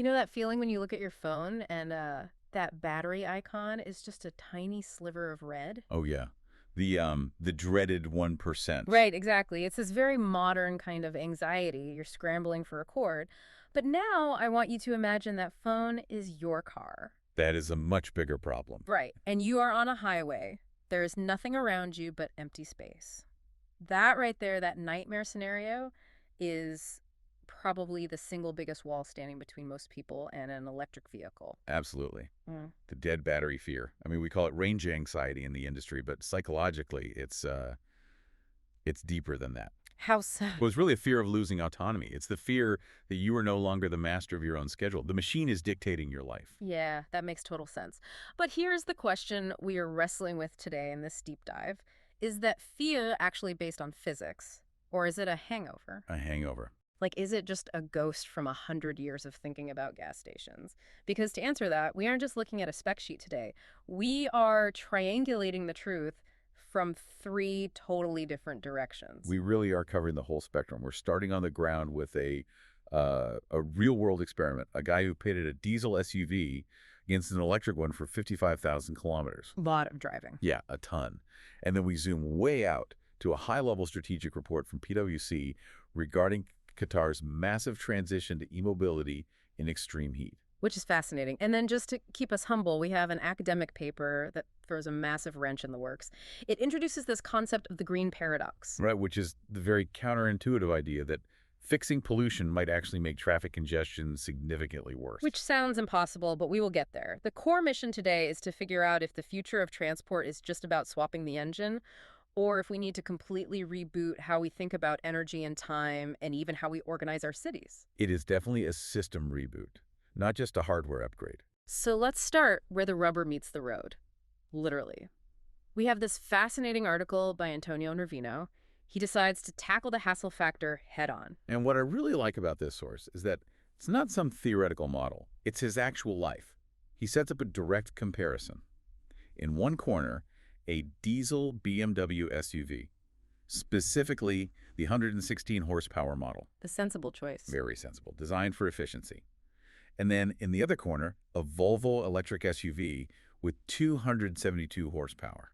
You know that feeling when you look at your phone and that battery icon is just a tiny sliver of red? Oh, yeah. The dreaded 1%. Right, exactly. It's this very modern kind of anxiety. You're scrambling for a cord. But now I want you to imagine that phone is your car. That is a much bigger problem. Right. And you are on a highway. There is nothing around you but empty space. That right there, that nightmare scenario, is probably the single biggest wall standing between most people and an electric vehicle. Absolutely. Mm. The dead battery fear. I mean, we call it range anxiety in the industry, but psychologically, it's deeper than that. How so? Well, it's really a fear of losing autonomy. It's the fear that you are no longer the master of your own schedule. The machine is dictating your life. Yeah, that makes total sense. But here's the question we are wrestling with today in this deep dive. Is that fear actually based on physics, or is it a hangover? A hangover. Like, is it just a ghost from 100 years of thinking about gas stations? Because to answer that, we aren't just looking at a spec sheet today. We are triangulating the truth from three totally different directions. We really are covering the whole spectrum. We're starting on the ground with a real-world experiment, a guy who pitted a diesel SUV against an electric one for 55,000 kilometers. Lot of driving. Yeah, a ton. And then we zoom way out to a high-level strategic report from PwC regarding Qatar's massive transition to e-mobility in extreme heat. Which is fascinating. And then just to keep us humble, we have an academic paper that throws a massive wrench in the works. It introduces this concept of the green paradox. Right, which is the very counterintuitive idea that fixing pollution might actually make traffic congestion significantly worse. Which sounds impossible, but we will get there. The core mission today is to figure out if the future of transport is just about swapping the engine, or if we need to completely reboot how we think about energy and time, and even how we organize our cities. It is definitely a system reboot, not just a hardware upgrade. So let's start where the rubber meets the road. Literally. We have this fascinating article by Antonio Nervino. He decides to tackle the hassle factor head on. And what I really like about this source is that it's not some theoretical model. It's his actual life. He sets up a direct comparison. In one corner, a diesel BMW SUV, specifically the 116 horsepower model. The sensible choice. Very sensible, designed for efficiency. And then in the other corner, a Volvo electric SUV with 272 horsepower.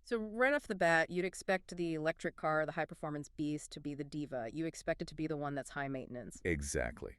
So right off the bat, you'd expect the electric car, the high-performance beast, to be the diva. You expect it to be the one that's high maintenance. Exactly.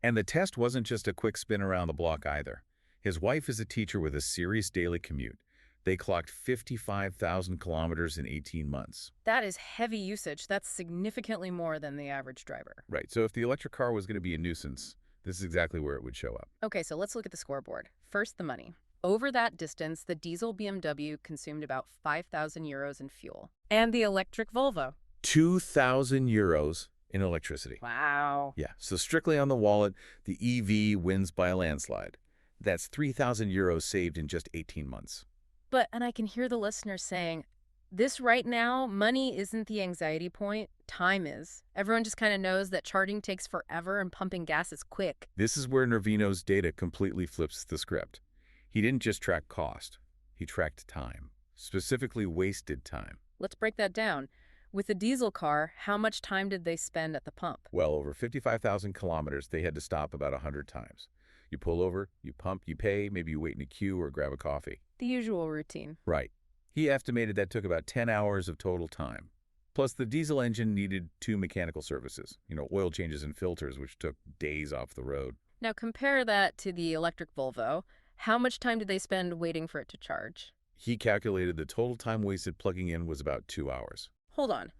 And the test wasn't just a quick spin around the block either. His wife is a teacher with a serious daily commute. They clocked 55,000 kilometers in 18 months. That is heavy usage. That's significantly more than the average driver. Right, so if the electric car was going to be a nuisance, this is exactly where it would show up. Okay, so let's look at the scoreboard. First, the money. Over that distance, the diesel BMW consumed about 5,000 euros in fuel. And the electric Volvo. 2,000 euros in electricity. Wow. Yeah, so strictly on the wallet, the EV wins by a landslide. That's 3,000 euros saved in just 18 months. But, and I can hear the listeners saying, this right now, money isn't the anxiety point, time is. Everyone just kind of knows that charging takes forever and pumping gas is quick. This is where Nervino's data completely flips the script. He didn't just track cost, he tracked time, specifically wasted time. Let's break that down. With the diesel car, how much time did they spend at the pump? Well, over 55,000 kilometers, they had to stop about 100 times. You pull over, you pump, you pay, maybe you wait in a queue or grab a coffee. The usual routine. Right. He estimated that took about 10 hours of total time. Plus, the diesel engine needed 2 mechanical services, oil changes and filters, which took days off the road. Now compare that to the electric Volvo. How much time did they spend waiting for it to charge? He calculated the total time wasted plugging in was about 2 hours. Hold on.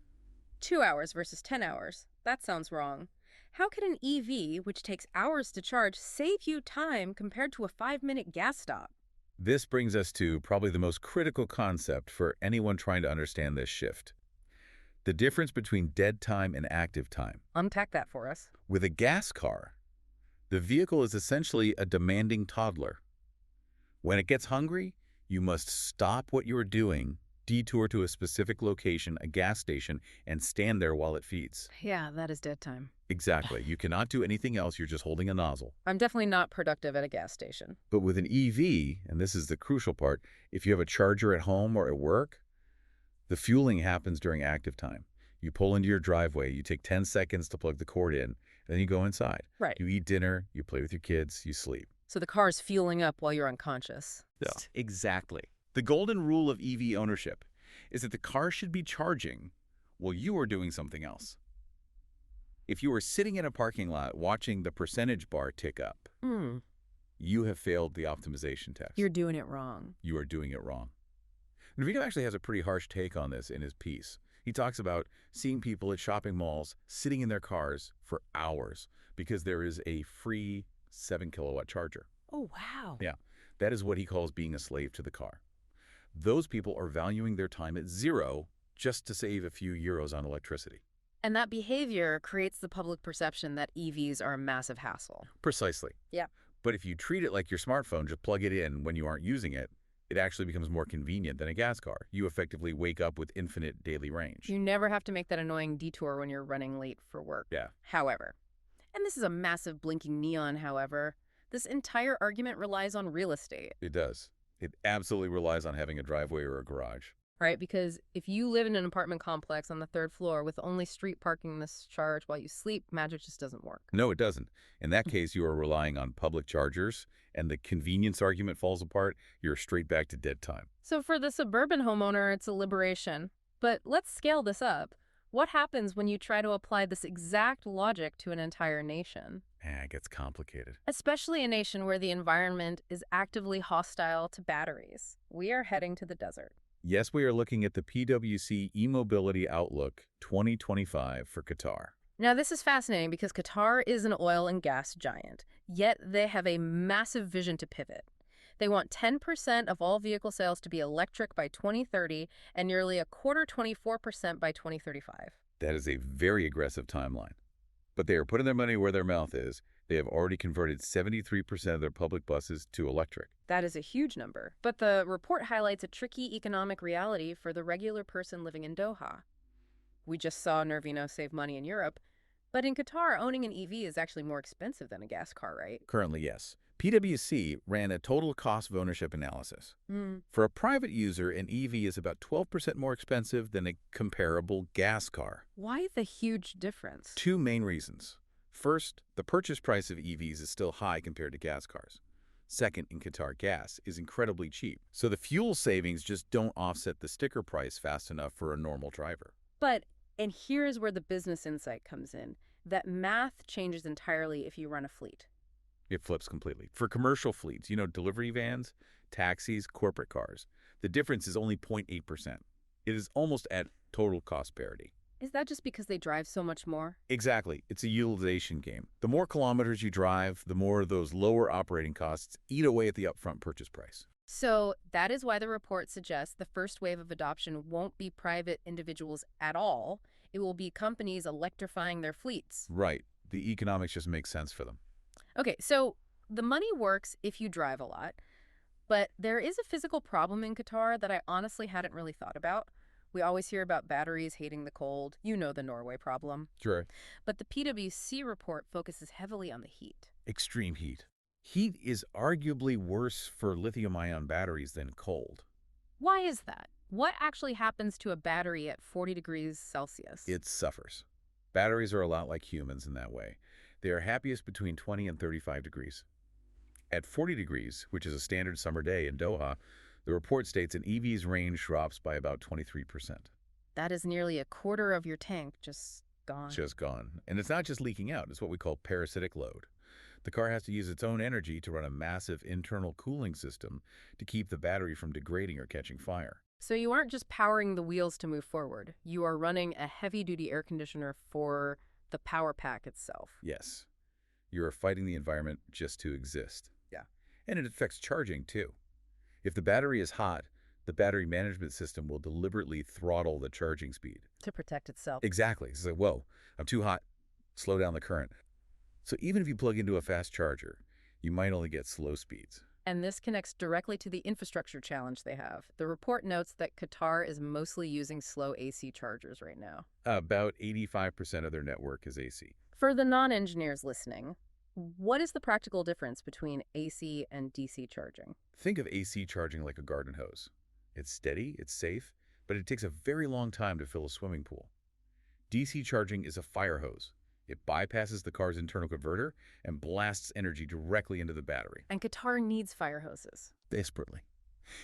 2 hours versus 10 hours. That sounds wrong. How can an EV, which takes hours to charge, save you time compared to a 5-minute gas stop? This brings us to probably the most critical concept for anyone trying to understand this shift. The difference between dead time and active time. Unpack that for us. With a gas car, the vehicle is essentially a demanding toddler. When it gets hungry, you must stop what you are doing, detour to a specific location, a gas station, and stand there while it feeds. Yeah, that is dead time. Exactly. You cannot do anything else. You're just holding a nozzle. I'm definitely not productive at a gas station. But with an EV, and this is the crucial part, if you have a charger at home or at work, the fueling happens during active time. You pull into your driveway, you take 10 seconds to plug the cord in, Then you go inside. Right. You eat dinner, you play with your kids, you sleep. So the car's fueling up while you're unconscious. Yeah. Exactly. The golden rule of EV ownership is that the car should be charging while you are doing something else. If you are sitting in a parking lot watching the percentage bar tick up, Hmm. you have failed the optimization test. You're doing it wrong. You are doing it wrong. Navino actually has a pretty harsh take on this in his piece. He talks about seeing people at shopping malls sitting in their cars for hours because there is a free 7-kilowatt charger. Oh, wow. Yeah, that is what he calls being a slave to the car. Those people are valuing their time at zero just to save a few euros on electricity. And that behavior creates the public perception that EVs are a massive hassle. Precisely. Yeah. But if you treat it like your smartphone, just plug it in when you aren't using it, it actually becomes more convenient than a gas car. You effectively wake up with infinite daily range. You never have to make that annoying detour when you're running late for work. Yeah. However, and this is a massive blinking neon, however, this entire argument relies on real estate. It does. It absolutely relies on having a driveway or a garage. Right, because if you live in an apartment complex on the third floor with only street parking this charge while you sleep, magic just doesn't work. No, it doesn't. In that case, you are relying on public chargers, and the convenience argument falls apart. You're straight back to dead time. So for the suburban homeowner, it's a liberation. But let's scale this up. What happens when you try to apply this exact logic to an entire nation? It gets complicated. Especially a nation where the environment is actively hostile to batteries. We are heading to the desert. Yes, we are looking at the PwC eMobility Outlook 2025 for Qatar. Now, this is fascinating because Qatar is an oil and gas giant, yet they have a massive vision to pivot. They want 10% of all vehicle sales to be electric by 2030 and nearly a quarter, 24% by 2035. That is a very aggressive timeline. But they are putting their money where their mouth is. They have already converted 73% of their public buses to electric. That is a huge number. But the report highlights a tricky economic reality for the regular person living in Doha. We just saw Nervino save money in Europe, but in Qatar, owning an EV is actually more expensive than a gas car, right? Currently, yes. PwC ran a total cost of ownership analysis. For a private user, an EV is about 12% more expensive than a comparable gas car. Why the huge difference? Two main reasons. First, the purchase price of EVs is still high compared to gas cars. Second, in Qatar, gas is incredibly cheap, so the fuel savings just don't offset the sticker price fast enough for a normal driver. And here is where the business insight comes in, that math changes entirely if you run a fleet. It flips completely. For commercial fleets, delivery vans, taxis, corporate cars, the difference is only 0.8%. It is almost at total cost parity. Is that just because they drive so much more? Exactly. It's a utilization game. The more kilometers you drive, the more those lower operating costs eat away at the upfront purchase price. So that is why the report suggests the first wave of adoption won't be private individuals at all. It will be companies electrifying their fleets. Right. The economics just make sense for them. Okay, so the money works if you drive a lot, but there is a physical problem in Qatar that I honestly hadn't really thought about. We always hear about batteries hating the cold. You know the Norway problem. Sure. But the PwC report focuses heavily on the heat. Extreme heat. Heat is arguably worse for lithium-ion batteries than cold. Why is that? What actually happens to a battery at 40 degrees Celsius? It suffers. Batteries are a lot like humans in that way. They are happiest between 20 and 35 degrees. At 40 degrees, which is a standard summer day in Doha, the report states an EV's range drops by about 23%. That is nearly a quarter of your tank just gone. Just gone. And it's not just leaking out. It's what we call parasitic load. The car has to use its own energy to run a massive internal cooling system to keep the battery from degrading or catching fire. So you aren't just powering the wheels to move forward. You are running a heavy-duty air conditioner for the power pack itself. Yes. You are fighting the environment just to exist. Yeah. And it affects charging, too. If the battery is hot, the battery management system will deliberately throttle the charging speed. To protect itself. Exactly. It's like, whoa, I'm too hot. Slow down the current. So even if you plug into a fast charger, you might only get slow speeds. And this connects directly to the infrastructure challenge they have. The report notes that Qatar is mostly using slow AC chargers right now. About 85% of their network is AC. For the non-engineers listening, what is the practical difference between AC and DC charging? Think of AC charging like a garden hose. It's steady, it's safe, but it takes a very long time to fill a swimming pool. DC charging is a fire hose. It bypasses the car's internal converter and blasts energy directly into the battery. And Qatar needs fire hoses. Desperately.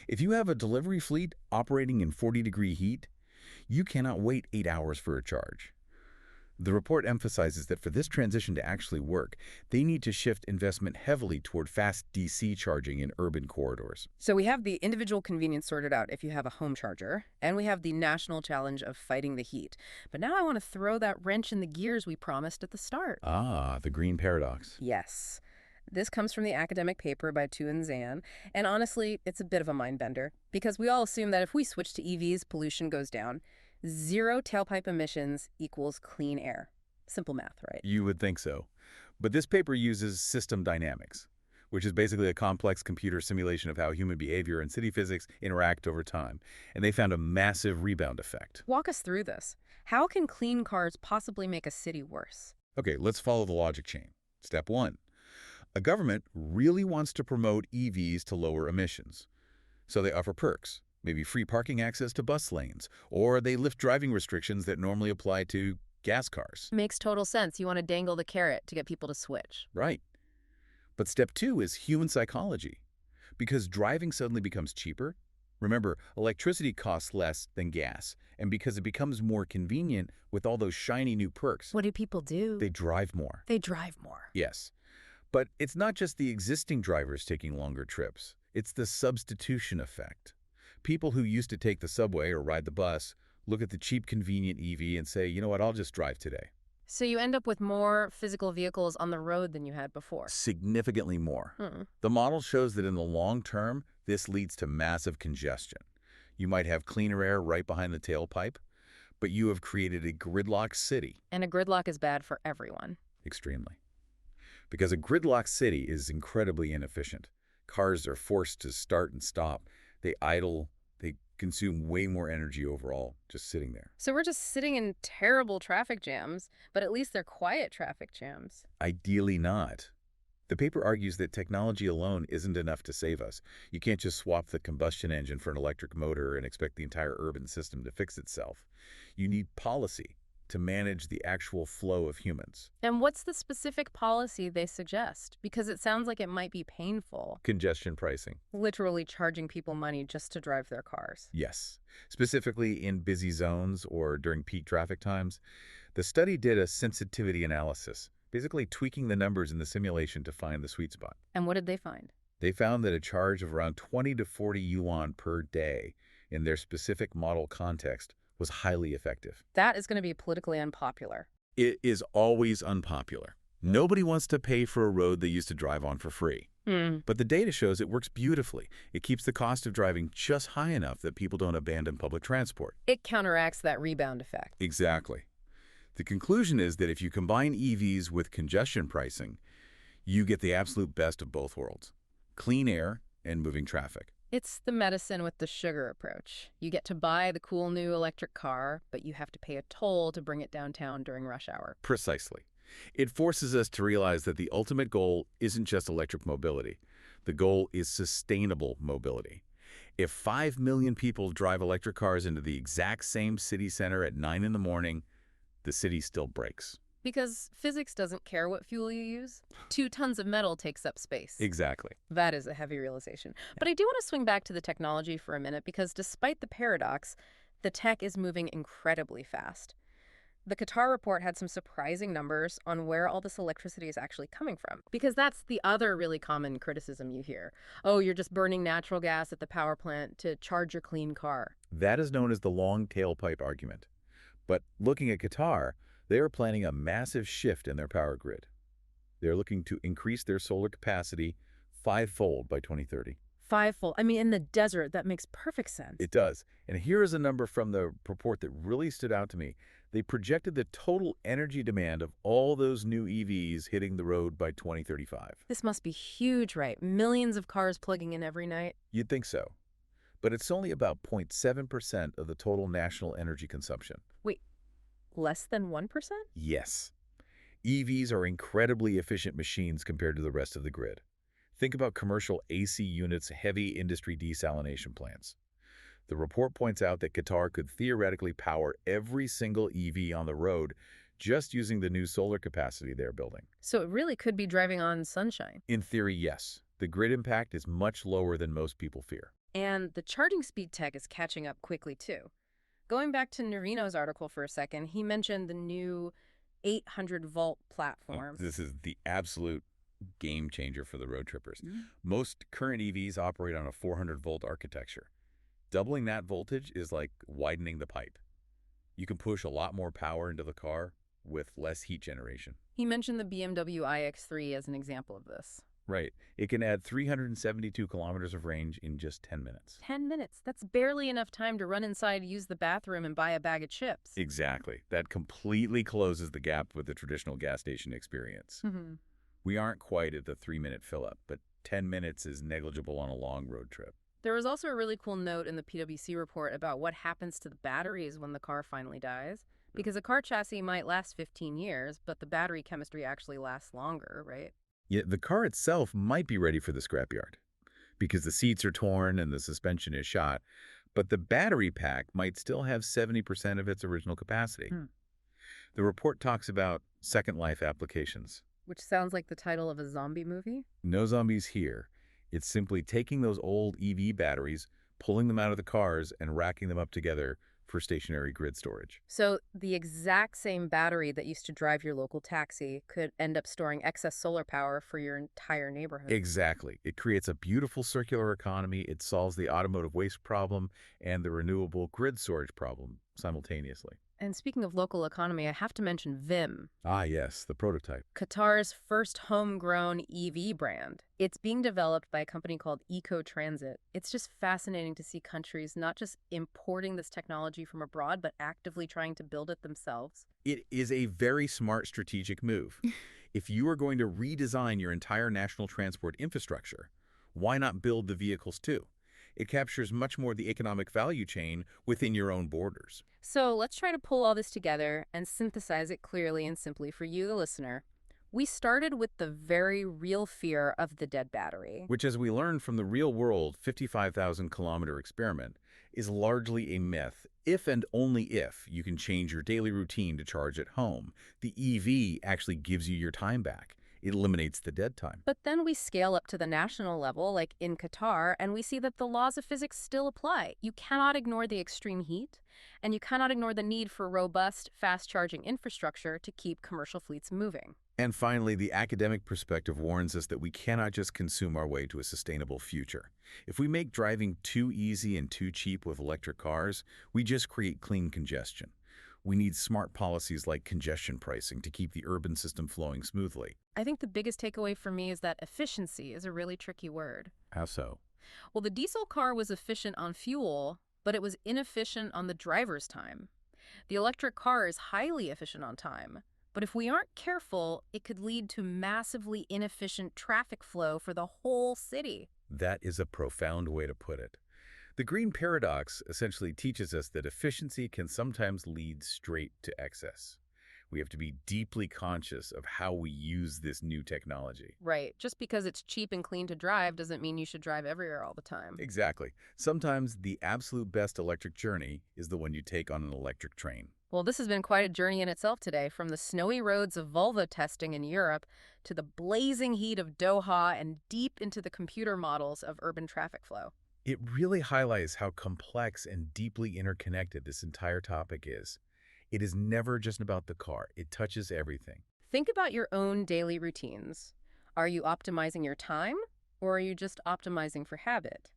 If you have a delivery fleet operating in 40-degree heat, you cannot wait 8 hours for a charge. The report emphasizes that for this transition to actually work, they need to shift investment heavily toward fast DC charging in urban corridors. So we have the individual convenience sorted out if you have a home charger, and we have the national challenge of fighting the heat. But now I want to throw that wrench in the gears we promised at the start. Ah, the green paradox. Yes. This comes from the academic paper by Tu and Zan, and honestly, it's a bit of a mind bender, because we all assume that if we switch to EVs, pollution goes down. Zero tailpipe emissions equals clean air. Simple math, right? You would think so. But this paper uses system dynamics, which is basically a complex computer simulation of how human behavior and city physics interact over time. And they found a massive rebound effect. Walk us through this. How can clean cars possibly make a city worse? Okay, let's follow the logic chain. Step 1. A government really wants to promote EVs to lower emissions. So they offer perks. Maybe free parking access to bus lanes, or they lift driving restrictions that normally apply to gas cars. Makes total sense. You want to dangle the carrot to get people to switch. Right. But step 2 is human psychology. Because driving suddenly becomes cheaper. Remember, electricity costs less than gas, and because it becomes more convenient with all those shiny new perks, What do people do? they drive more. They drive more. Yes. But it's not just the existing drivers taking longer trips. It's the substitution effect. People who used to take the subway or ride the bus look at the cheap, convenient EV and say, you know what, I'll just drive today. So you end up with more physical vehicles on the road than you had before. Significantly more. Hmm. The model shows that in the long term, this leads to massive congestion. You might have cleaner air right behind the tailpipe, but you have created a gridlocked city. And a gridlock is bad for everyone. Extremely. Because a gridlocked city is incredibly inefficient. Cars are forced to start and stop. They idle. They consume way more energy overall just sitting there. So we're just sitting in terrible traffic jams, but at least they're quiet traffic jams. Ideally not. The paper argues that technology alone isn't enough to save us. You can't just swap the combustion engine for an electric motor and expect the entire urban system to fix itself. You need policy to manage the actual flow of humans. And what's the specific policy they suggest? Because it sounds like it might be painful. Congestion pricing. Literally charging people money just to drive their cars. Yes. Specifically in busy zones or during peak traffic times. The study did a sensitivity analysis, basically tweaking the numbers in the simulation to find the sweet spot. And what did they find? They found that a charge of around 20 to 40 yuan per day in their specific model context was highly effective. That is going to be politically unpopular. It is always unpopular. Nobody wants to pay for a road they used to drive on for free. But the data shows it works beautifully. It keeps the cost of driving just high enough that people don't abandon public transport. It counteracts that rebound effect. Exactly. The conclusion is that if you combine EVs with congestion pricing, you get the absolute best of both worlds: clean air and moving traffic. It's the medicine with the sugar approach. You get to buy the cool new electric car, but you have to pay a toll to bring it downtown during rush hour. Precisely. It forces us to realize that the ultimate goal isn't just electric mobility. The goal is sustainable mobility. If 5 million people drive electric cars into the exact same city center at 9 in the morning, the city still breaks. Because physics doesn't care what fuel you use. 2 tons of metal takes up space. Exactly. That is a heavy realization. But I do want to swing back to the technology for a minute, because despite the paradox, the tech is moving incredibly fast. The Qatar report had some surprising numbers on where all this electricity is actually coming from. Because that's the other really common criticism you hear. Oh, you're just burning natural gas at the power plant to charge your clean car. That is known as the long tailpipe argument. But looking at Qatar, they are planning a massive shift in their power grid. They're looking to increase their solar capacity 5-fold by 2030. 5-fold. I mean, in the desert, that makes perfect sense. It does. And here is a number from the report that really stood out to me. They projected the total energy demand of all those new EVs hitting the road by 2035. This must be huge, right? Millions of cars plugging in every night. You'd think so. But it's only about 0.7% of the total national energy consumption. Wait, less than 1%? Yes. EVs are incredibly efficient machines compared to the rest of the grid. Think about commercial AC units, heavy industry desalination plants. The report points out that Qatar could theoretically power every single EV on the road just using the new solar capacity they're building. So it really could be driving on sunshine. In theory, yes. The grid impact is much lower than most people fear. And the charging speed tech is catching up quickly, too. Going back to Nerino's article for a second, he mentioned the new 800-volt platform. This is the absolute game changer for the road trippers. Most current EVs operate on a 400-volt architecture. Doubling that voltage is like widening the pipe. You can push a lot more power into the car with less heat generation. He mentioned the BMW iX3 as an example of this. Right. It can add 372 kilometers of range in just 10 minutes. 10 minutes. That's barely enough time to run inside, use the bathroom, and buy a bag of chips. Exactly. That completely closes the gap with the traditional gas station experience. We aren't quite at the 3-minute fill-up, but 10 minutes is negligible on a long road trip. There was also a really cool note in the PwC report about what happens to the batteries when the car finally dies. Because a car chassis might last 15 years, but the battery chemistry actually lasts longer, right? Yet the car itself might be ready for the scrapyard because the seats are torn and the suspension is shot, but the battery pack might still have 70% of its original capacity. The report talks about second life applications. Which sounds like the title of a zombie movie. No zombies here. It's simply taking those old EV batteries, pulling them out of the cars, and racking them up together for stationary grid storage. So the exact same battery that used to drive your local taxi could end up storing excess solar power for your entire neighborhood. Exactly. It creates a beautiful circular economy. It solves the automotive waste problem and the renewable grid storage problem simultaneously. And speaking of local economy, I have to mention Vim. Ah, yes, the prototype. Qatar's first homegrown EV brand. It's being developed by a company called Eco-Transit. It's just fascinating to see countries not just importing this technology from abroad, but actively trying to build it themselves. It is a very smart strategic move. If you are going to redesign your entire national transport infrastructure, why not build the vehicles too? It captures much more the economic value chain within your own borders. So let's try to pull all this together and synthesize it clearly and simply for you, the listener. We started with the very real fear of the dead battery. Which, as we learned from the real-world 55,000-kilometer experiment, is largely a myth if and only if you can change your daily routine to charge at home. The EV actually gives you your time back. It eliminates the dead time. But then we scale up to the national level, like in Qatar, and we see that the laws of physics still apply. You cannot ignore the extreme heat, and you cannot ignore the need for robust, fast-charging infrastructure to keep commercial fleets moving. And finally, the academic perspective warns us that we cannot just consume our way to a sustainable future. If we make driving too easy and too cheap with electric cars, we just create clean congestion. We need smart policies like congestion pricing to keep the urban system flowing smoothly. I think the biggest takeaway for me is that efficiency is a really tricky word. How so? Well, the diesel car was efficient on fuel, but it was inefficient on the driver's time. The electric car is highly efficient on time, but if we aren't careful, it could lead to massively inefficient traffic flow for the whole city. That is a profound way to put it. The green paradox essentially teaches us that efficiency can sometimes lead straight to excess. We have to be deeply conscious of how we use this new technology. Right. Just because it's cheap and clean to drive doesn't mean you should drive everywhere all the time. Exactly. Sometimes the absolute best electric journey is the one you take on an electric train. Well, this has been quite a journey in itself today, from the snowy roads of Volvo testing in Europe to the blazing heat of Doha and deep into the computer models of urban traffic flow. It really highlights how complex and deeply interconnected this entire topic is. It is never just about the car. It touches everything. Think about your own daily routines. Are you optimizing your time, or are you just optimizing for habit?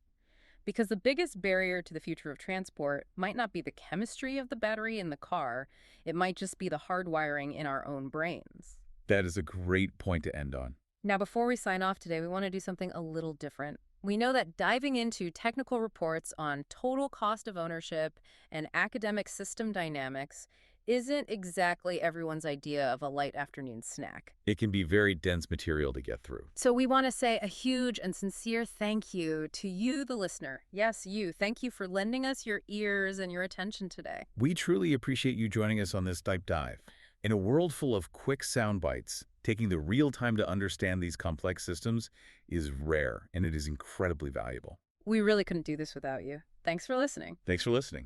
Because the biggest barrier to the future of transport might not be the chemistry of the battery in the car. It might just be the hardwiring in our own brains. That is a great point to end on. Now, before we sign off today, we want to do something a little different. We know that diving into technical reports on total cost of ownership and academic system dynamics isn't exactly everyone's idea of a light afternoon snack. It can be very dense material to get through. So we want to say a huge and sincere thank you to you, the listener. Yes, you. Thank you for lending us your ears and your attention today. We truly appreciate you joining us on this deep dive. In a world full of quick sound bites, taking the real time to understand these complex systems is rare, and it is incredibly valuable. We really couldn't do this without you. Thanks for listening. Thanks for listening.